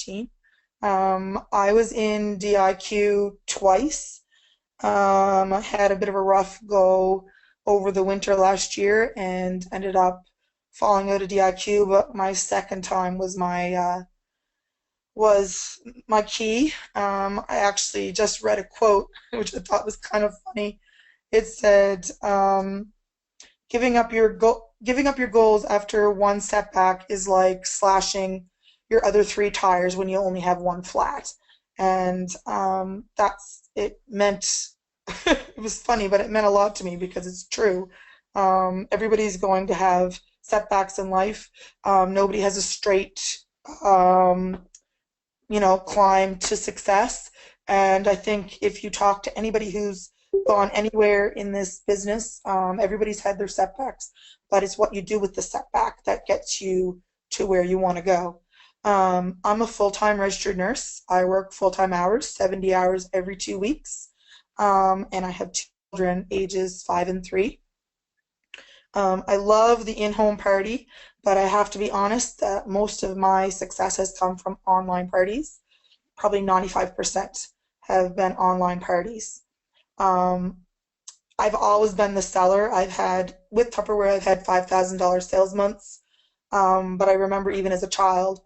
2015. I was in DIQ twice. I had a bit of a rough go over the winter last year and ended up falling out of DIQ, but my second time was my key. I actually just read a quote, which I thought was kind of funny. It said, giving up your goals after one setback is like slashing your other three tires when you only have one flat. And that's it meant it was funny, but it meant a lot to me because it's true. Everybody's going to have setbacks in life. Nobody has a straight um, climb to success. And I think if you talk to anybody who's gone anywhere in this business, everybody's had their setbacks, but it's what you do with the setback that gets you to where you want to go. I'm a full-time registered nurse. I work full-time hours, 70 hours every 2 weeks, and I have children ages 5 and 3. I love the in-home party, but I have to be honest that most of my success has come from online parties. Probably 95% have been online parties. Um, I've always been the seller. With Tupperware, I've had $5,000 sales months. But I remember even as a child,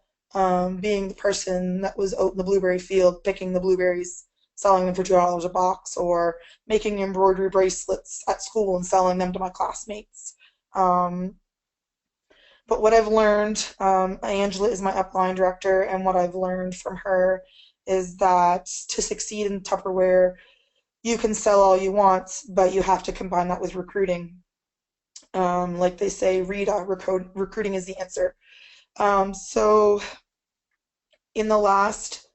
being the person that was out in the blueberry field picking the blueberries, selling them for $2 a box, or making embroidery bracelets at school and selling them to my classmates. Um, but what I've learned, Angela is my upline director, and what I've learned from her is that to succeed in Tupperware, you can sell all you want, but you have to combine that with recruiting. Like they say, Rita, recruiting is the answer. So in the last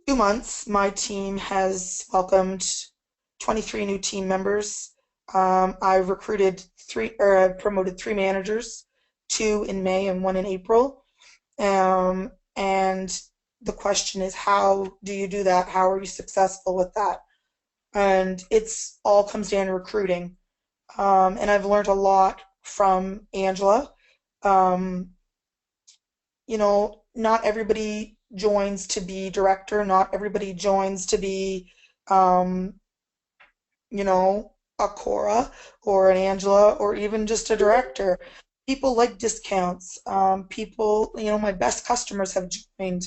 2 months, my team has welcomed 23 new team members. I've recruited promoted 3 managers, 2 in May and 1 in April. And the question is, how do you do that? How are you successful with that? And it's all comes down to recruiting. And I've learned a lot from Angela. Um, not everybody joins to be director. Not everybody joins to be, um, a Cora or an Angela or even just a director. People like discounts. My best customers have joined.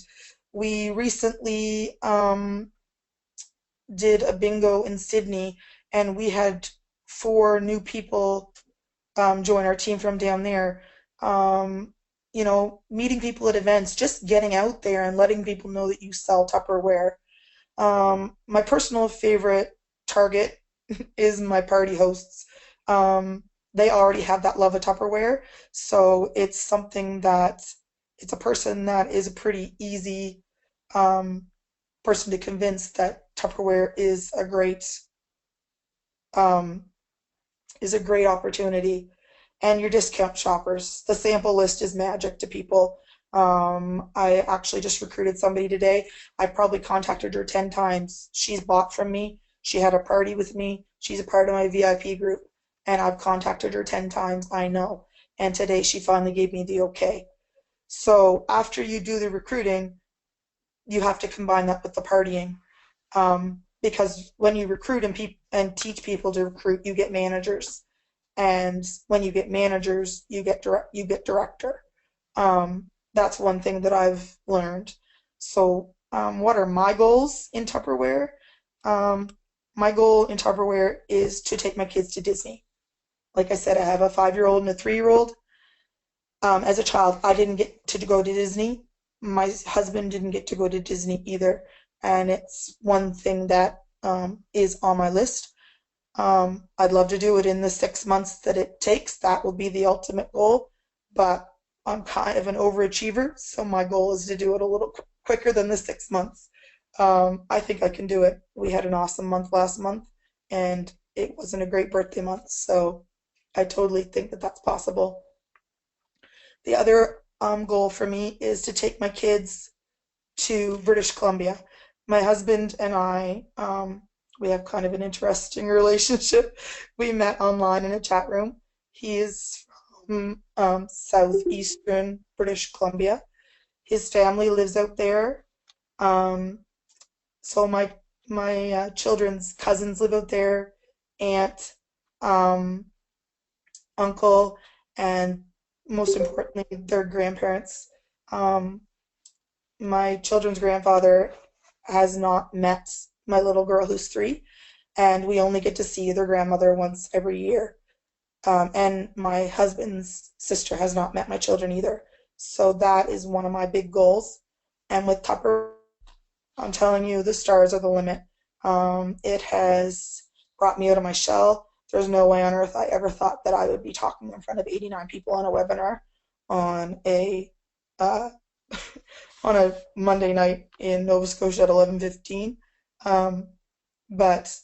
We recently did a bingo in Sydney, and we had 4 new people join our team from down there. Meeting people at events, just getting out there and letting people know that you sell Tupperware. My personal favorite target is my party hosts. They already have that love of Tupperware, so it's a person that is a pretty easy um, person to convince that Tupperware um, is a great opportunity. And your discount shoppers. The sample list is magic to people. I actually just recruited somebody today. I probably contacted her 10 times. She's bought from me. She had a party with me. She's a part of my VIP group. And I've contacted her 10 times, I know. And today she finally gave me the okay. So after you do the recruiting, you have to combine that with the partying. Because when you recruit and teach people to recruit, you get managers, and when you get managers, you get director. That's one thing that I've learned. So, what are my goals in Tupperware? Um, my goal in Tupperware is to take my kids to Disney. Like I said, I have a 5-year-old and a 3-year-old. As a child, I didn't get to go to Disney. My husband didn't get to go to Disney either, and it's one thing that is on my list. I'd love to do it in the 6 months that it takes. That will be the ultimate goal, but I'm kind of an overachiever, so my goal is to do it a little quicker than the 6 months. I think I can do it. We had an awesome month last month, and it wasn't a great birthday month, so I totally think that that's possible. The other goal for me is to take my kids to British Columbia. My husband and I, we have kind of an interesting relationship. We met online in a chat room. He is from southeastern British Columbia. His family lives out there. Um, so my children's cousins live out there, aunt, um, uncle, and most importantly, their grandparents. Um, my children's grandfather has not met my little girl who's 3, and we only get to see their grandmother once every year. And my husband's sister has not met my children either. So that is one of my big goals. And with Tupper, I'm telling you, the stars are the limit. It has brought me out of my shell. There's no way on earth I ever thought that I would be talking in front of 89 people on a webinar on a uh, on a Monday night in Nova Scotia at 11:15. Um, but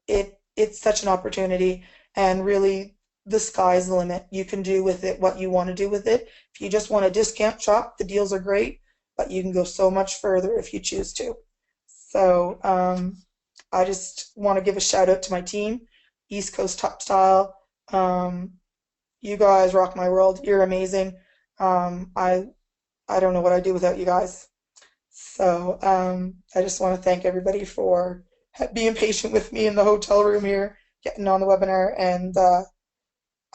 it's such an opportunity, and really the sky's the limit. You can do with it what you want to do with it. If you just want a discount shop, the deals are great, but you can go so much further if you choose to. So I just want to give a shout out to my team, East Coast Top Style. You guys rock my world. You're amazing. I don't know what I'd do without you guys. So I just want to thank everybody for being patient with me in the hotel room here, getting on the webinar, and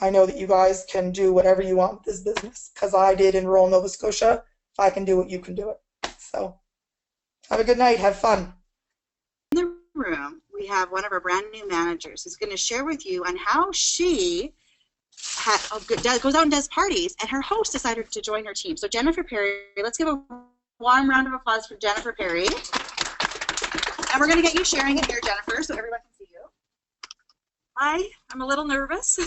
I know that you guys can do whatever you want with this business, because I did in rural Nova Scotia. If I can do it, you can do it. So have a good night. Have fun. In the room, we have one of our brand new managers who's going to share with you on how she goes out and does parties, and her host decided to join her team. So Jennifer Perry, let's give a warm round of applause for Jennifer Perry. And we're going to get you sharing it here, Jennifer, so everyone can see you. Hi, I'm a little nervous.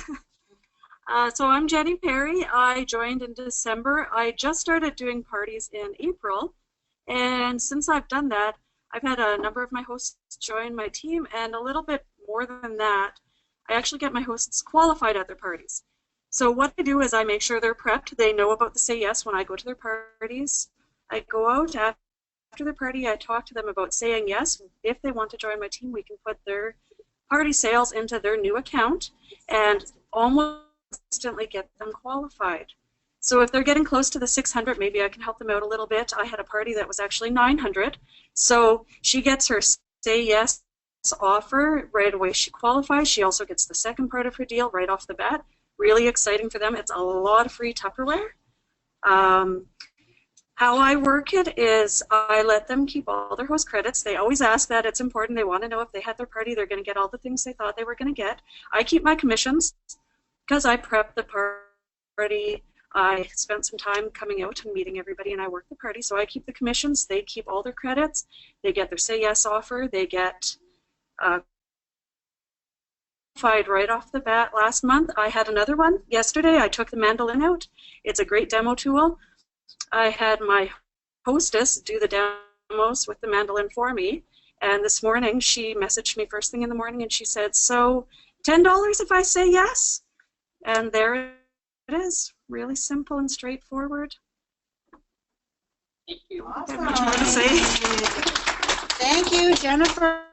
So I'm Jenny Perry. I joined in December. I just started doing parties in April, and since I've done that, I've had a number of my hosts join my team, and a little bit more than that, I actually get my hosts qualified at their parties. So what I do is I make sure they're prepped. They know about the Say Yes when I go to their parties. I go out after the party, I talk to them about saying yes. If they want to join my team, we can put their party sales into their new account and almost instantly get them qualified. So if they're getting close to the 600, maybe I can help them out a little bit. I had a party that was actually 900. So she gets her Say Yes offer right away. She qualifies. She also gets the second part of her deal right off the bat. Really exciting for them. It's a lot of free Tupperware. How I work it is I let them keep all their host credits. They always ask that. It's important. They want to know if they had their party, they're going to get all the things they thought they were going to get. I keep my commissions because I prep the party. I spent some time coming out and meeting everybody, and I work the party. So I keep the commissions. They keep all their credits. They get their Say Yes offer. They get qualified right off the bat last month. I had another one yesterday. I took the mandolin out. It's a great demo tool. I had my hostess do the demos with the mandolin for me, and this morning she messaged me first thing in the morning and she said, so $10 if I say yes? And there it is. Really simple and straightforward. Thank you. Awesome. Not much more to say. Thank you, Jennifer.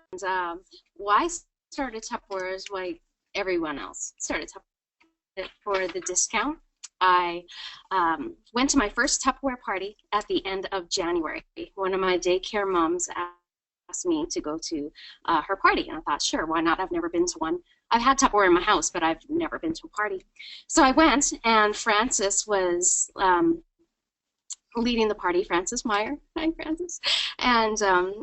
Why started Tupperware is why everyone else started Tupperware for the discount. I went to my first Tupperware party at the end of January. One of my daycare moms asked me to go to her party, and I thought, sure, why not? I've never been to one. I've had Tupperware in my house, but I've never been to a party. So I went, and Frances was leading the party, Frances Meyer. Hi, Frances. And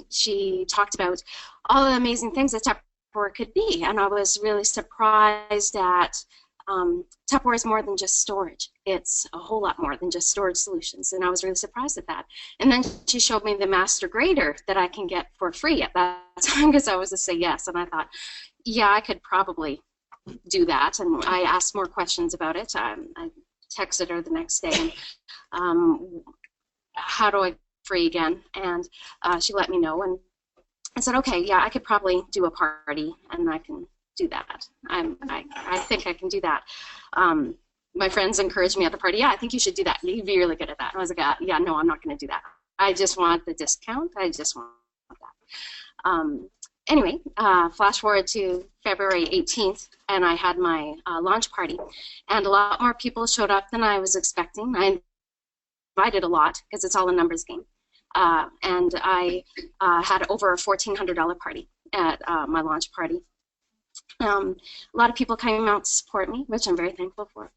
she talked about all the amazing things that Tupperware could be, and I was really surprised at Tupperware is more than just storage. It's a whole lot more than just storage solutions, and I was really surprised at that. And then she showed me the master grader that I can get for free at that time because I was to say yes, and I thought, yeah, I could probably do that. And I asked more questions about it. I texted her the next day, and how do I get free again? And she let me know, and I said, okay, yeah, I could probably do a party, and I can do that. I think I can do that. My friends encouraged me at the party, yeah, I think you should do that. You'd be really good at that. And I was like, yeah, no, I'm not going to do that. I just want the discount. I just want that. Anyway, flash forward to February 18th, and I had my launch party, and a lot more people showed up than I was expecting. I invited a lot because it's all a numbers game. And I had over a $1,400 party at my launch party. A lot of people came out to support me, which I'm very thankful for.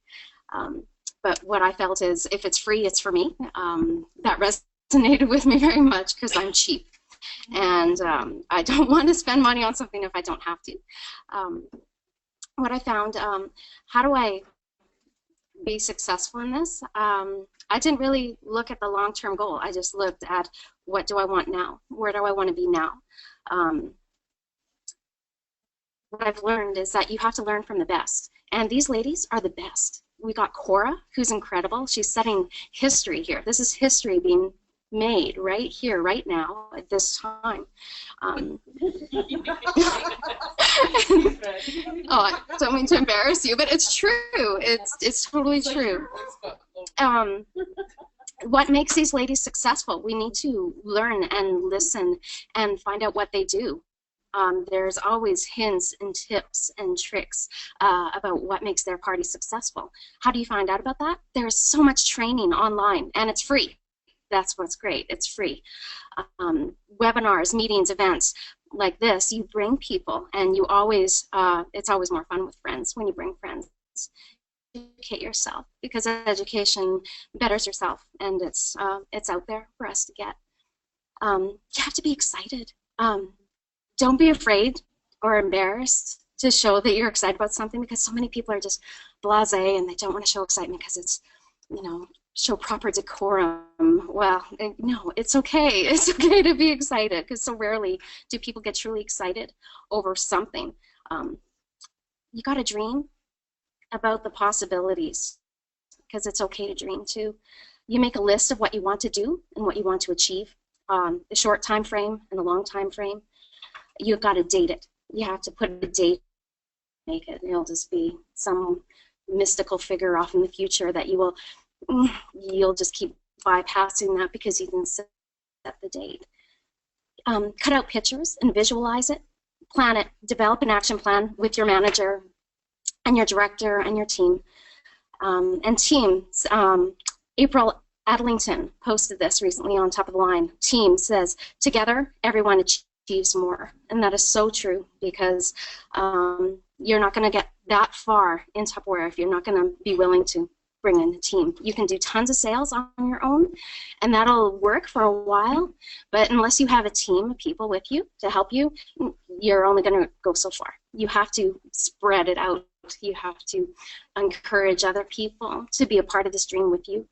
But what I felt is, if it's free, it's for me. That resonated with me very much because I'm cheap. And I don't want to spend money on something if I don't have to. What I found, how do I be successful in this? I didn't really look at the long-term goal. I just looked at, what do I want now? Where do I want to be now? What I've learned is that you have to learn from the best. And these ladies are the best. We got Cora, who's incredible. She's setting history here. This is history being made right here, right now, at this time. Oh, I don't mean to embarrass you, but it's true. It's totally true. What makes these ladies successful? We need to learn and listen and find out what they do. There's always hints and tips and tricks about what makes their party successful. How do you find out about that? There's so much training online, and it's free. That's what's great. It's free. Webinars, meetings, events like this, you bring people, and you always, it's always more fun with friends when you bring friends. Educate yourself, because education betters yourself, and it's out there for us to get. You have to be excited. Don't be afraid or embarrassed to show that you're excited about something, because so many people are just blasé and they don't want to show excitement because it's, you know, show proper decorum. Well, no, it's okay. It's okay to be excited, because so rarely do people get truly excited over something. You got to dream about the possibilities, because it's okay to dream too. You make a list of what you want to do and what you want to achieve, the short time frame and the long time frame. You've got to date it. You have to put a date, make it. It'll just be some mystical figure off in the future that you'll just keep bypassing that because you didn't set the date. Cut out pictures and visualize it. Plan it. Develop an action plan with your manager and your director and your team. And teams, April Adlington posted this recently on Top of the Line. Team says, together, everyone achieves more. And that is so true, because you're not going to get that far in Tupperware if you're not going to be willing to bring in a team. You can do tons of sales on your own, and that'll work for a while, but unless you have a team of people with you to help you, you're only going to go so far. You have to spread it out. You have to encourage other people to be a part of this dream with you.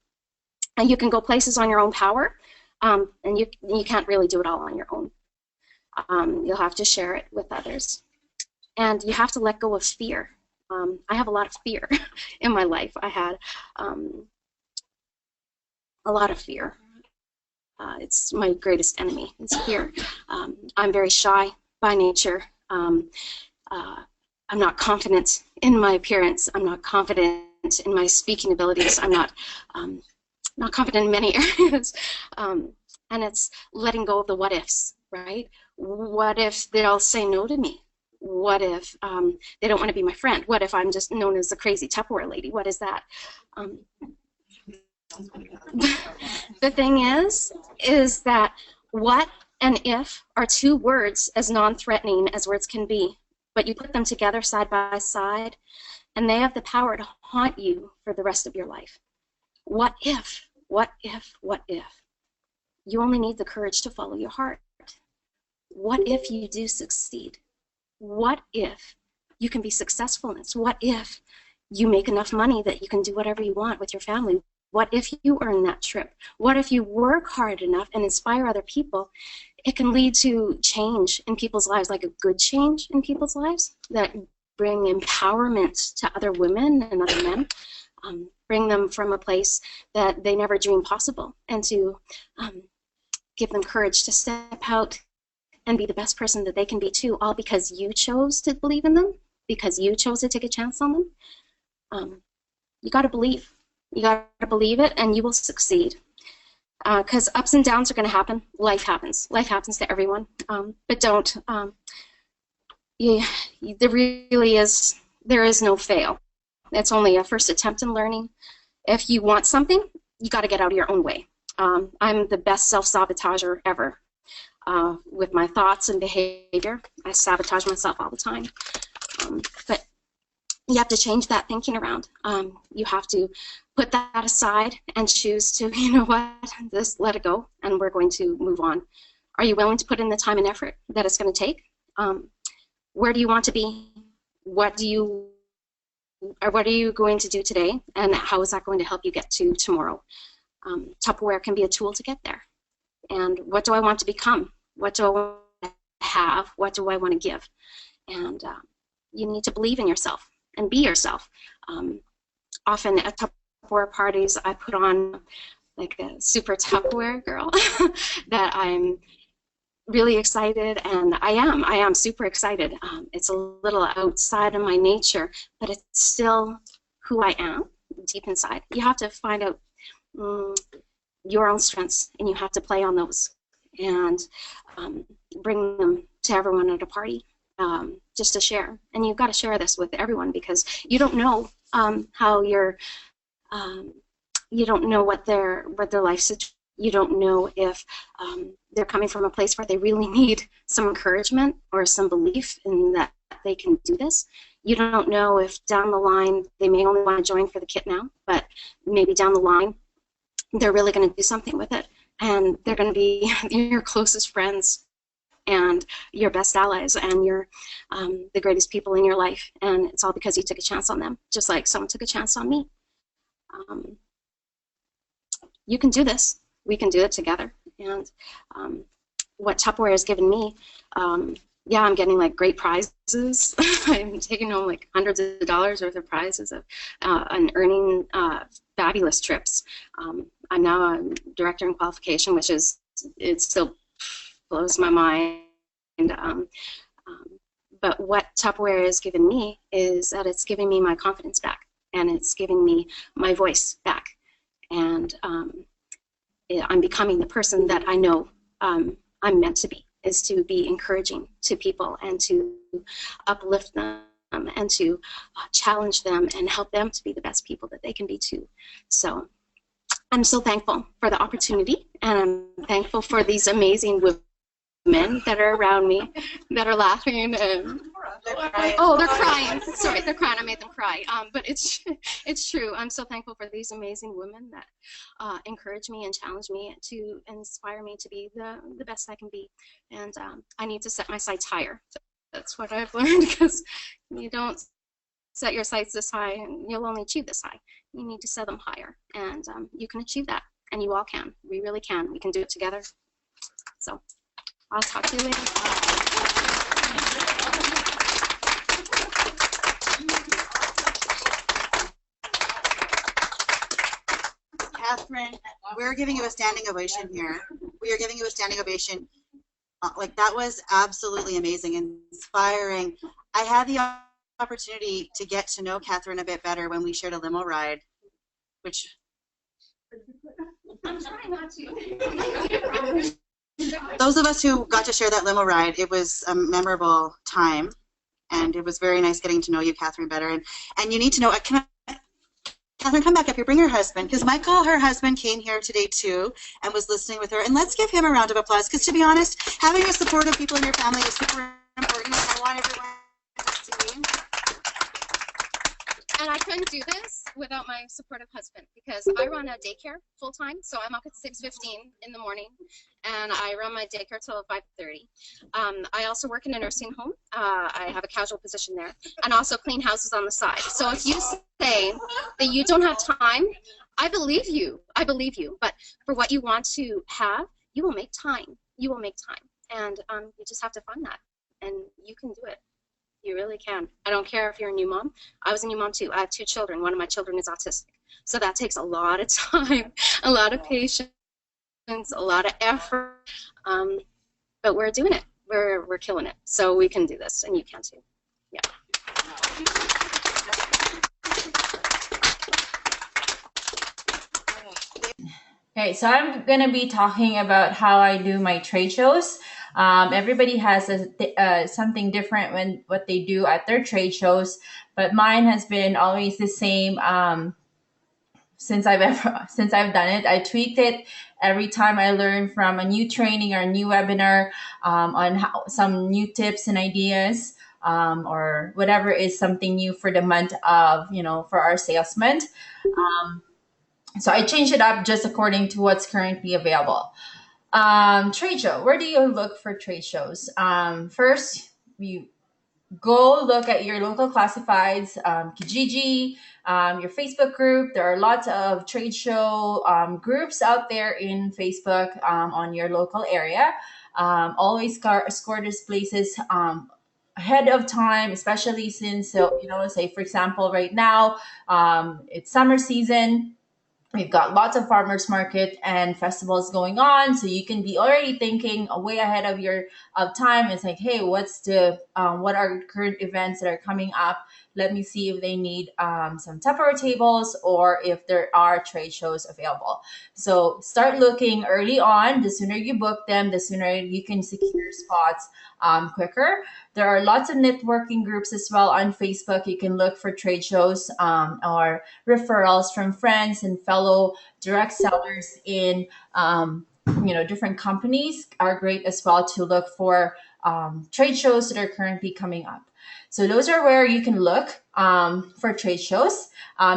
And you can go places on your own power, and you can't really do it all on your own. You'll have to share it with others. And you have to let go of fear. I have a lot of fear in my life. I had a lot of fear. It's my greatest enemy, is fear. I'm very shy by nature. I'm not confident in my appearance. I'm not confident in my speaking abilities. I'm not confident in many areas. And it's letting go of the what ifs, right? What if they'll say no to me? What if they don't want to be my friend? What if I'm just known as the crazy Tupperware lady? What is that? The thing is that what and if are two words as non-threatening as words can be, but you put them together side by side, and they have the power to haunt you for the rest of your life. What if? What if? What if? You only need the courage to follow your heart. What if you do succeed? What if you can be successful in this? What if you make enough money that you can do whatever you want with your family? What if you earn that trip? What if you work hard enough and inspire other people? It can lead to change in people's lives, like a good change in people's lives that bring empowerment to other women and other men, bring them from a place that they never dreamed possible, and to give them courage to step out and be the best person that they can be too, all because you chose to believe in them, because you chose to take a chance on them. You got to believe. You got to believe it, and you will succeed. Because ups and downs are going to happen. Life happens. Life happens to everyone. But don't. There is no fail. It's only a first attempt in learning. If you want something, you got to get out of your own way. I'm the best self-sabotager ever. With my thoughts and behavior, I sabotage myself all the time. But you have to change that thinking around. You have to put that aside and choose to, you know what, just let it go, and we're going to move on. Are you willing to put in the time and effort that it's going to take? Where do you want to be? What are you going to do today, and how is that going to help you get to tomorrow? Tupperware can be a tool to get there. And what do I want to become? What do I want to have? What do I want to give? And you need to believe in yourself and be yourself. Often at Tupperware parties, I put on like a super Tupperware girl that I'm really excited, and I am super excited. It's a little outside of my nature, but it's still who I am deep inside. You have to find out your own strengths, and you have to play on those and bring them to everyone at a party, just to share. And you've got to share this with everyone, because you don't know how you don't know what their life situation. You don't know if they're coming from a place where they really need some encouragement or some belief in that they can do this. You don't know if down the line they may only want to join for the kit now, but maybe down the line they're really going to do something with it, and they're going to be your closest friends and your best allies and your the greatest people in your life, and it's all because you took a chance on them, just like someone took a chance on me. You can do this. We can do it together. And what Tupperware has given me, yeah, I'm getting like great prizes. I'm taking home like hundreds of dollars worth of prizes and earning fabulous trips. I'm now a director in qualification, which is, it still blows my mind. But what Tupperware has given me is that it's giving me my confidence back, and it's giving me my voice back. And I'm becoming the person that I know I'm meant to be, is to be encouraging to people and to uplift them and to challenge them and help them to be the best people that they can be too. So I'm so thankful for the opportunity, and I'm thankful for these amazing women that are around me, that are laughing and oh, they're crying. Sorry, they're crying. I made them cry. But it's true. I'm so thankful for these amazing women that encourage me and challenge me to inspire me to be the best I can be. And I need to set my sights higher. That's what I've learned, because you don't set your sights this high and you'll only achieve this high. You need to set them higher, and you can achieve that, and you all can. We really can. We can do it together. So I'll talk to you later. Catherine, we're giving you a standing ovation here. We are giving you a standing ovation. Like, that was absolutely amazing, inspiring. I had the opportunity to get to know Catherine a bit better when we shared a limo ride, which I'm trying not to. those of us who got to share that limo ride, it was a memorable time, and it was very nice getting to know you, Catherine, better. And you need to know, Catherine, come back up here. Bring your husband, because Michael, her husband, came here today too and was listening with her. And let's give him a round of applause, because to be honest, having a supportive people in your family is super important. I want everyone to see. And I couldn't do this without my supportive husband, because I run a daycare full time, so I'm up at 6:15 in the morning, and I run my daycare till 5:30. I also work in a nursing home. I have a casual position there, and also clean houses on the side. So if you say that you don't have time, I believe you. I believe you. But for what you want to have, you will make time. You will make time, and you just have to find that, and you can do it. You really can. I don't care if you're a new mom. I was a new mom too. I have 2 children. One of my children is autistic. So that takes a lot of time, a lot of patience, a lot of effort. But we're doing it. We're killing it. So we can do this, and you can too. Yeah. Okay, so I'm going to be talking about how I do my trade shows. Everybody has something different when what they do at their trade shows, but mine has been always the same. since I've done it. I tweaked it every time I learn from a new training or a new webinar on some new tips and ideas, or whatever is something new for the month of, for our sales month. So I changed it up just according to what's currently available. Trade show. Where do you look for trade shows? First, you go look at your local classifieds, Kijiji, your Facebook group. There are lots of trade show groups out there in Facebook on your local area. Always score these places ahead of time, especially since, say for example, right now it's summer season. We've got lots of farmers market and festivals going on, so you can be already thinking way ahead of your of time. It's like, hey, what are current events that are coming up? Let me see if they need some Tupperware tables or if there are trade shows available. So start looking early on. The sooner you book them, the sooner you can secure spots quicker. There are lots of networking groups as well on Facebook. You can look for trade shows or referrals from friends and fellow direct sellers in different companies are great as well to look for trade shows that are currently coming up. So those are where you can look for trade shows.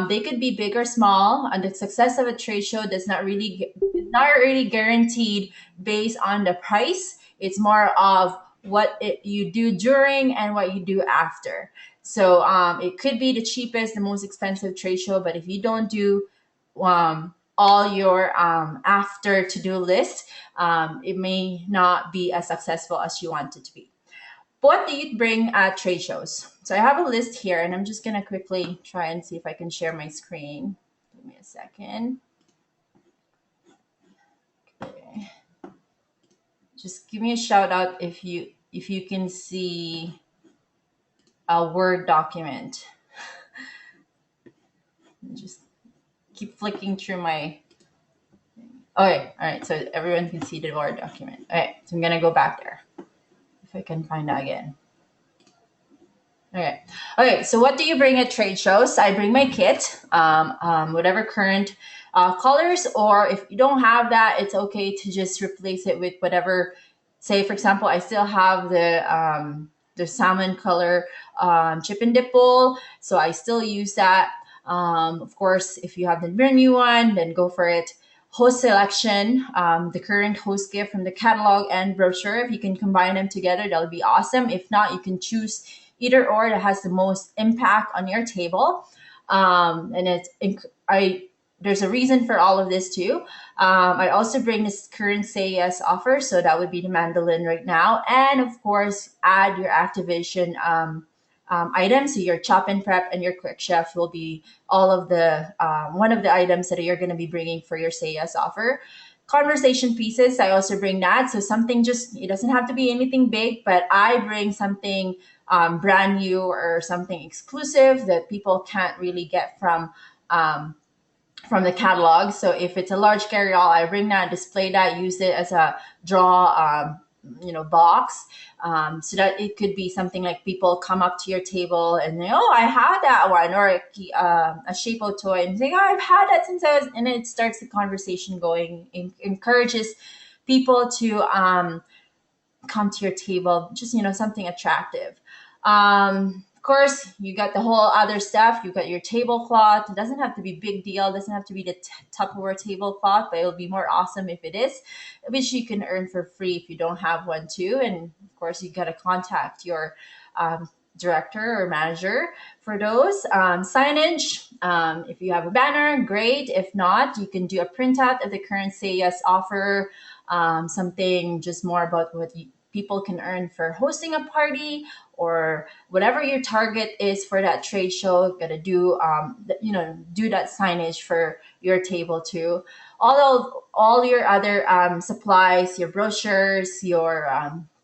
They could be big or small, and the success of a trade show is not really guaranteed based on the price. It's more of you do during and what you do after. So it could be the cheapest, the most expensive trade show, but if you don't do all your after to-do list, it may not be as successful as you want it to be. What do you bring at trade shows? So I have a list here, and I'm just going to quickly try and see if I can share my screen. Give me a second. Okay. Just give me a shout out if you can see a Word document. Just keep flicking through my. Okay, all right. So everyone can see the Word document. All right, so I'm gonna go back there if I can find that again. Okay. Okay. So what do you bring at trade shows? I bring my kit, whatever current colors, or if you don't have that, it's okay to just replace it with whatever. Say, for example, I still have the salmon color chip and dip bowl, so I still use that. Of course, if you have the brand new one, then go for it. Host selection, the current host gift from the catalog and brochure. If you can combine them together, that'll be awesome. If not, you can choose either or that has the most impact on your table. And there's a reason for all of this too. I also bring this current Say Yes offer, so that would be the mandolin right now, and of course add your activation items. So your chop and prep and your quick chef will be all of the one of the items that you're going to be bringing for your Say Yes offer. Conversation pieces, I also bring that. So something it doesn't have to be anything big, but I bring something brand new or something exclusive that people can't really get from the catalog. So if it's a large carry-all, I bring that, display that, use it as a draw box, so that it could be something like people come up to your table and they, oh, I had that one, or a Shapo toy, and say, oh, I've had that since I was, and it starts the conversation going, encourages people to come to your table, just something attractive. Of course, you got the whole other stuff. You got your tablecloth. It doesn't have to be big deal. It doesn't have to be the Tupperware tablecloth, but it'll be more awesome if it is, which you can earn for free if you don't have one too. And of course, you got to contact your director or manager for those. Signage, if you have a banner, great. If not, you can do a printout of the current Say Yes offer, something just more about what people can earn for hosting a party, or whatever your target is for that trade show. Got to do do that signage for your table too. All your other supplies, your brochures, your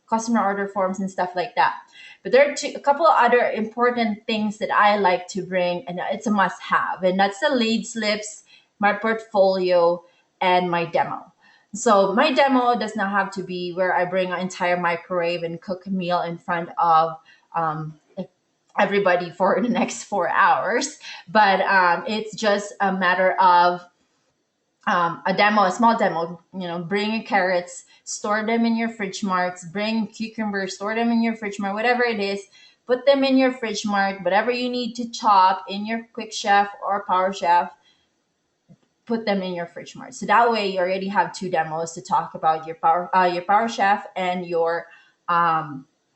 customer order forms and stuff like that. But there are a couple of other important things that I like to bring, and it's a must-have, and that's the lead slips, my portfolio, and my demo. So my demo does not have to be where I bring an entire microwave and cook a meal in front of everybody for the next 4 hours, but it's just a matter of a demo, a small demo. Bring your carrots, store them in your fridge marts. Bring cucumbers, store them in your fridge mart. Whatever it is, put them in your fridge mart. Whatever you need to chop in your Quick Chef or Power Chef, put them in your fridge mart. So that way, you already have two demos to talk about your Power Chef and your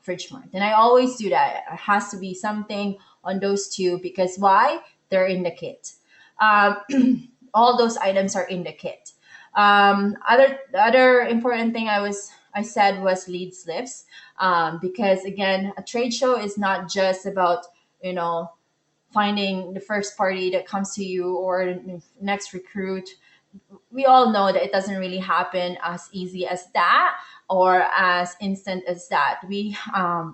fridge mart. And I always do that. It has to be something on those two because why? They're in the kit. Um, all those items are in the kit. The other important thing I said was lead slips, because again, a trade show is not just about you know finding the first party that comes to you or the next recruit. We all know that it doesn't really happen as easy as that or as instant as that.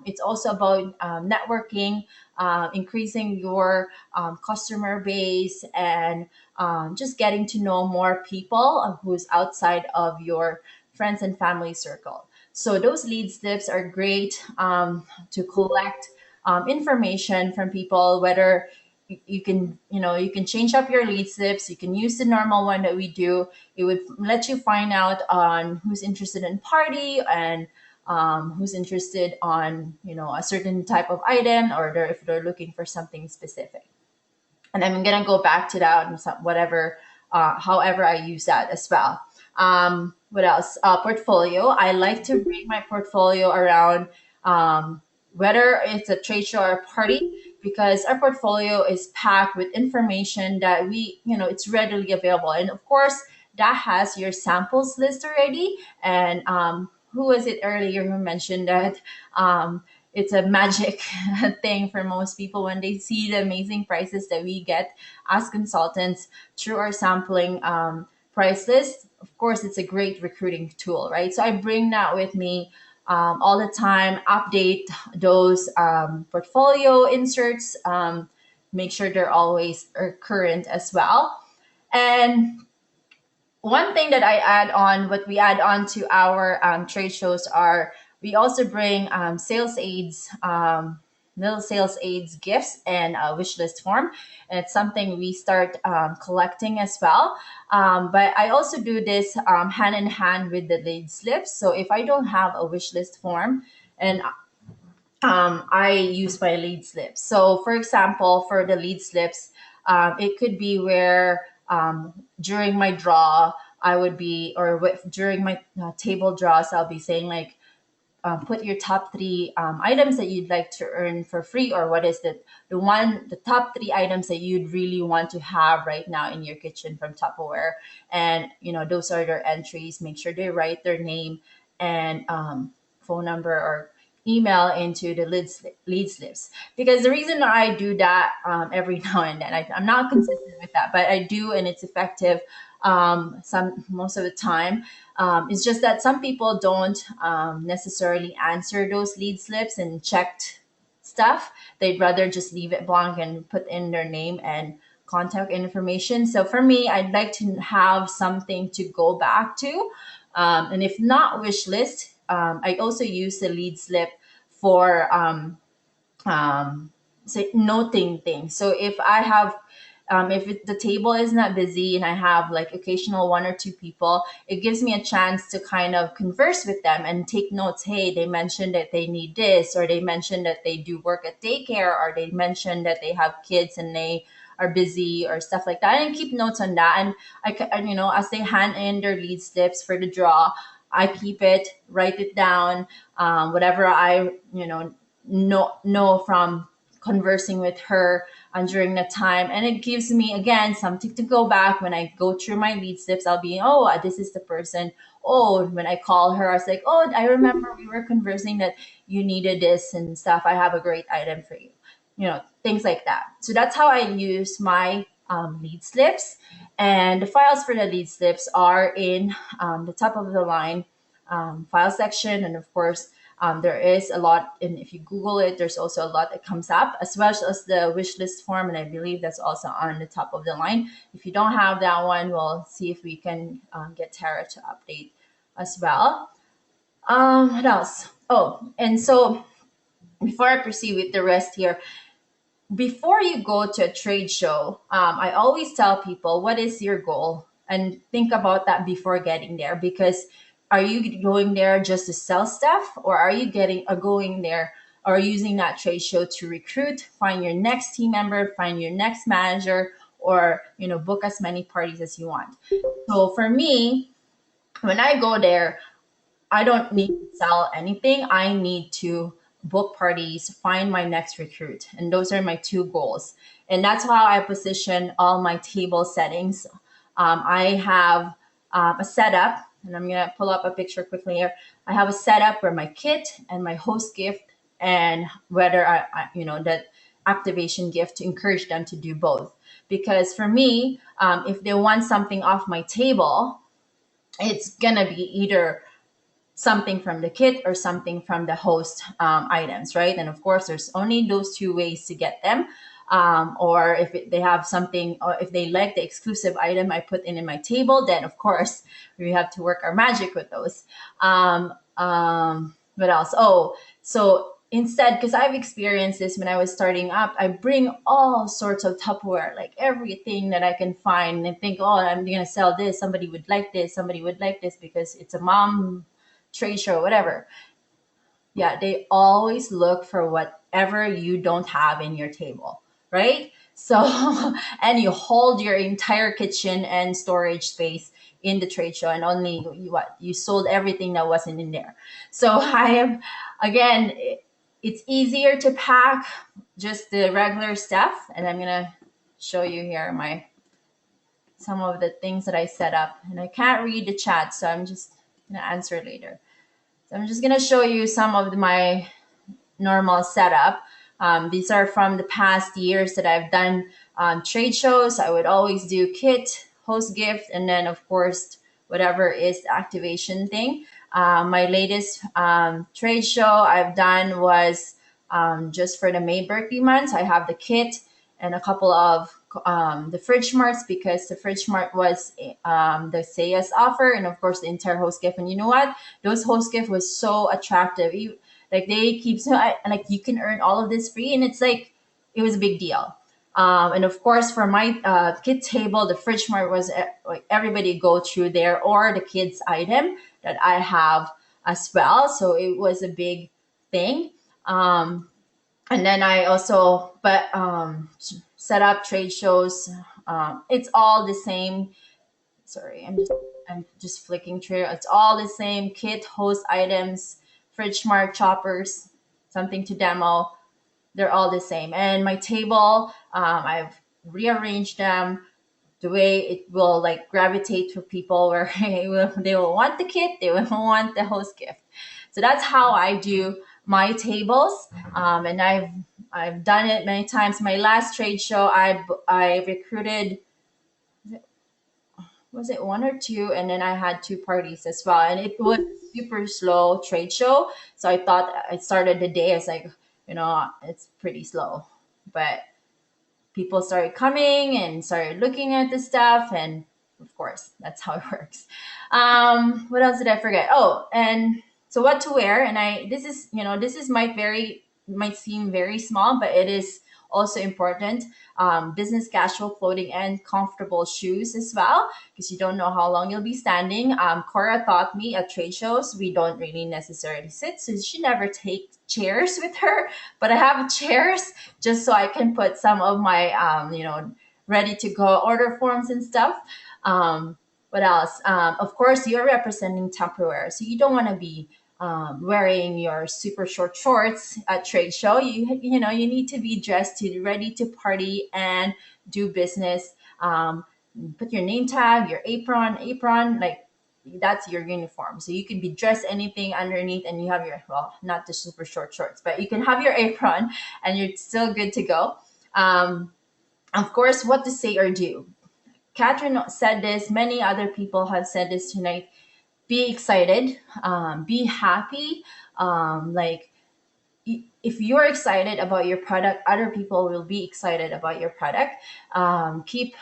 It's also about networking, increasing your customer base, and just getting to know more people who's outside of your friends and family circle. So those lead slips are great to collect information from people, whether you can change up your lead slips. You can use the normal one that we do. It would let you find out on who's interested in party and who's interested on a certain type of item, or if they're looking for something specific. And I'm gonna go back to that and whatever, however I use that as well. What else? Portfolio. I like to bring my portfolio around, whether it's a trade show or a party, because our portfolio is packed with information that it's readily available, and of course that has your samples list already. And who was it earlier who mentioned that? It's a magic thing for most people when they see the amazing prices that we get as consultants through our sampling price list. Of course, it's a great recruiting tool, right? So I bring that with me all the time, update those portfolio inserts, make sure they're always current as well. And one thing that what we add on to our trade shows are we also bring little sales aids, gifts, and a wish list form. And it's something we start collecting as well. But I also do this hand in hand with the lead slips. So if I don't have a wish list form, and I use my lead slips. So, for example, for the lead slips, it could be where during my draw, I would be, or during my table draws, I'll be saying like, put your top three items that you'd like to earn for free, or what is the top three items that you'd really want to have right now in your kitchen from Tupperware. And those are their entries. Make sure they write their name and phone number or email into the lead slips, because the reason I do that every now and then, I'm not consistent with that, but I do, and it's effective most of the time. It's just that some people don't necessarily answer those lead slips and checked stuff. They'd rather just leave it blank and put in their name and contact information. So for me, I'd like to have something to go back to. And if not wish list, I also use the lead slip for say noting things. So if I have the table is not busy and I have like occasional one or two people, it gives me a chance to kind of converse with them and take notes. Hey, they mentioned that they need this, or they mentioned that they do work at daycare, or they mentioned that they have kids and they are busy, or stuff like that, and keep notes on that. And as they hand in their lead slips for the draw, I keep it, write it down, whatever I know from conversing with her during the time. And it gives me again something to go back when I go through my lead slips. I'll be, oh, this is the person. Oh, when I call her, I was like, oh, I remember we were conversing that you needed this and stuff. I have a great item for you. Things like that. So that's how I use my lead slips. And the files for the lead slips are in the top of the line file section. And of course, there is a lot, and if you Google it, there's also a lot that comes up, as well as the wish list form, and I believe that's also on the top of the line. If you don't have that one, we'll see if we can get Tara to update as well. What else? Oh, and so before I proceed with the rest here, before you go to a trade show, I always tell people, what is your goal? And think about that before getting there, because are you going there just to sell stuff, or are you going there or using that trade show to recruit, find your next team member, find your next manager, or book as many parties as you want. So for me, when I go there, I don't need to sell anything. I need to book parties, find my next recruit. And those are my two goals. And that's how I position all my table settings. I have a setup, and I'm going to pull up a picture quickly here. I have a setup where my kit and my host gift, and whether that activation gift, to encourage them to do both. Because for me, if they want something off my table, it's going to be either something from the kit or something from the host items, right? And of course, there's only those two ways to get them. Or if they have something, or if they like the exclusive item I put in my table, then of course we have to work our magic with those. What else? Oh, so instead, because I've experienced this when I was starting up, I bring all sorts of Tupperware, like everything that I can find, and think, oh, I'm gonna sell this. Somebody would like this. Somebody would like this because it's a mom trade show, whatever. Yeah, they always look for whatever you don't have in your table, right? So, and you hold your entire kitchen and storage space in the trade show, and only you sold everything that wasn't in there. So, I am, again, it's easier to pack just the regular stuff, and I'm gonna show you here some of the things that I set up, and I can't read the chat, so I'm just gonna answer later. So I'm just gonna show you some of my normal setup. These are from the past years that I've done trade shows. I would always do kit, host gift, and then of course whatever is the activation thing. My latest trade show I've done was just for the May birthday months. I have the kit and a couple of the fridge marts, because the fridge mart was the Sayas offer, and of course the entire host gift. And you know what? Those host gift was so attractive. Like they keep like you can earn all of this free, and it's like it was a big deal. And of course, for my kid table, the fridge mart was like everybody go through there, or the kids item that I have as well. So it was a big thing. And then I also, set up trade shows. It's all the same. Sorry, I'm just flicking through. It's all the same: kit, host items, fridge mart, choppers, something to demo. They're all the same. And my table, I've rearranged them the way it will like gravitate to people, where they will want the kit, they will want the host gift. So that's how I do my tables. And I've done it many times. My last trade show, I recruited, was it one or two, and then I had two parties as well, and it was super slow trade show. So I thought, I started the day as like, it's pretty slow, but people started coming and started looking at the stuff, and of course that's how it works. What else did I forget? Oh, and so what to wear. And this is might seem very small, but it is also important. Business casual clothing and comfortable shoes as well, because you don't know how long you'll be standing. Cora taught me at trade shows we don't really necessarily sit, so she never take chairs with her, but I have chairs just so I can put some of my ready to go order forms and stuff. What else? Of course, you're representing Tupperware, so you don't want to be wearing your super short shorts at trade show. You need to be dressed to ready to party and do business. Put your name tag, your apron, like that's your uniform. So you can be dressed anything underneath, and you have your, well, not the super short shorts, but you can have your apron, and you're still good to go. Of course, what to say or do. Catherine said this. Many other people have said this tonight. Be excited. Be happy. Like if you're excited about your product, other people will be excited about your product. Keep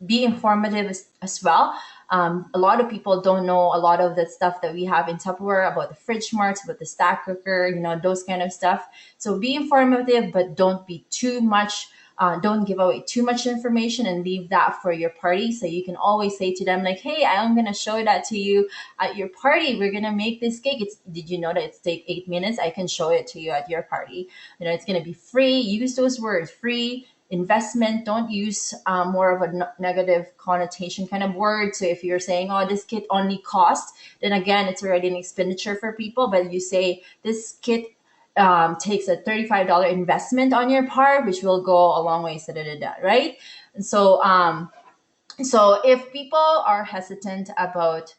be informative as well. A lot of people don't know a lot of the stuff that we have in Tupperware about the fridge smarts, about the stack cooker, those kind of stuff. So be informative, but don't be too much. Don't give away too much information and leave that for your party. So you can always say to them like, "Hey, I'm gonna show that to you at your party. We're gonna make this cake. Did you know that it's take 8 minutes? I can show it to you at your party. It's gonna be free. Use those words, free." Investment, don't use more of a negative connotation kind of word. So if you're saying, "Oh, this kit only costs," then again, it's already an expenditure for people. But you say this kit takes a $35 investment on your part, which will go a long way, right? And so if people are hesitant about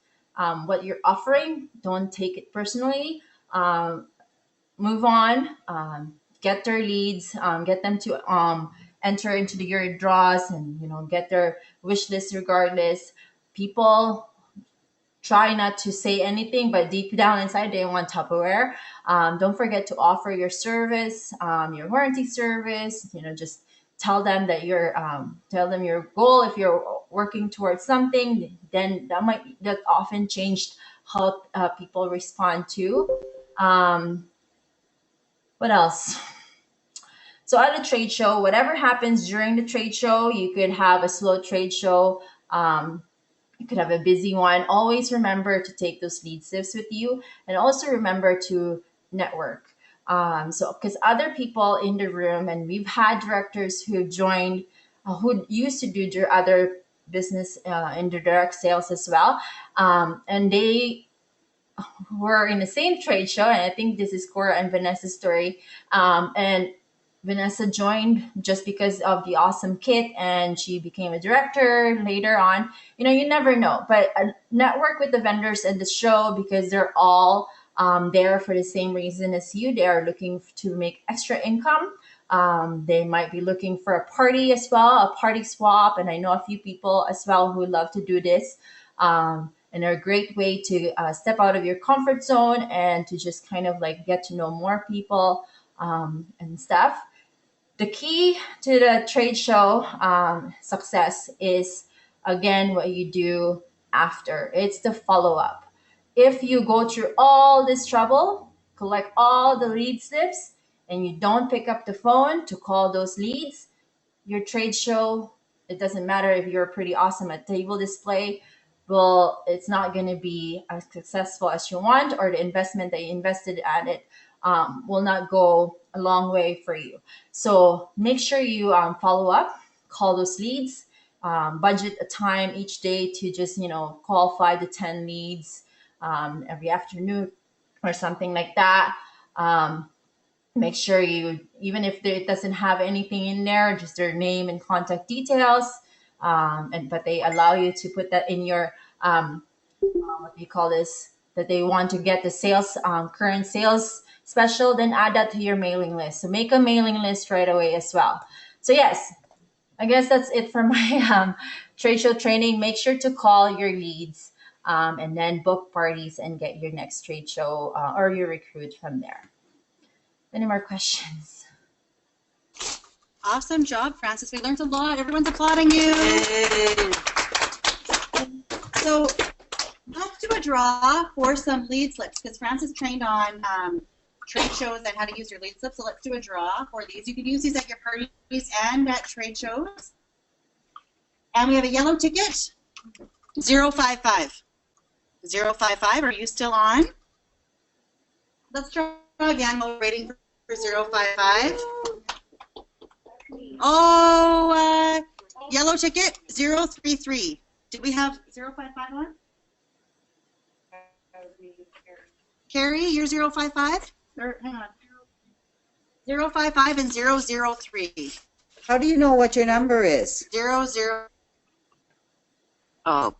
what you're offering, don't take it personally. Move on, get their leads, get them to enter into your draws, and get their wish list regardless. People try not to say anything, but deep down inside they want Tupperware. Don't forget to offer your service, your warranty service. Just tell them that tell them your goal. If you're working towards something, then that often changed how people respond to. What else? So at a trade show, whatever happens during the trade show, you could have a slow trade show. You could have a busy one. Always remember to take those lead tips with you, and also remember to network. So because other people in the room, and we've had directors who joined, who used to do their other business in the direct sales as well, and they were in the same trade show. And I think this is Cora and Vanessa's story. And Vanessa joined just because of the awesome kit, and she became a director later on. You never know. But network with the vendors at the show, because they're all there for the same reason as you. They are looking to make extra income. They might be looking for a party as well, a party swap. And I know a few people as well who love to do this. And they're a great way to step out of your comfort zone and to just kind of like get to know more people and stuff. The key to the trade show success is, again, what you do after. It's the follow up. If you go through all this trouble, collect all the lead slips, and you don't pick up the phone to call those leads, your trade show, it doesn't matter if you're pretty awesome at table display, well, it's not going to be as successful as you want, or the investment that you invested at it will not go a long way for you. So make sure you follow up, call those leads, budget a time each day to just call 5 to 10 leads every afternoon or something like that. Make sure you, even if it doesn't have anything in there, just their name and contact details, but they allow you to put that in your what do you call this, that they want to get the sales current sales special, then add that to your mailing list. So make a mailing list right away as well. So yes, I guess that's it for my trade show training. Make sure to call your leads and then book parties and get your next trade show or your recruit from there. Any more questions? Awesome job, Francis. We learned a lot. Everyone's applauding you. So let's do a draw for some lead slips, because Francis trained on trade shows and how to use your lead slips. So let's do a draw for these. You can use these at your parties and at trade shows. And we have a yellow ticket, 055. 055, are you still on? Let's draw again. We're waiting for 055. Oh, yellow ticket, 033. Did we have 055 on? Carrie, you're 055? Or, hang on. 055 and 003. How do you know what your number is? 00. Oh,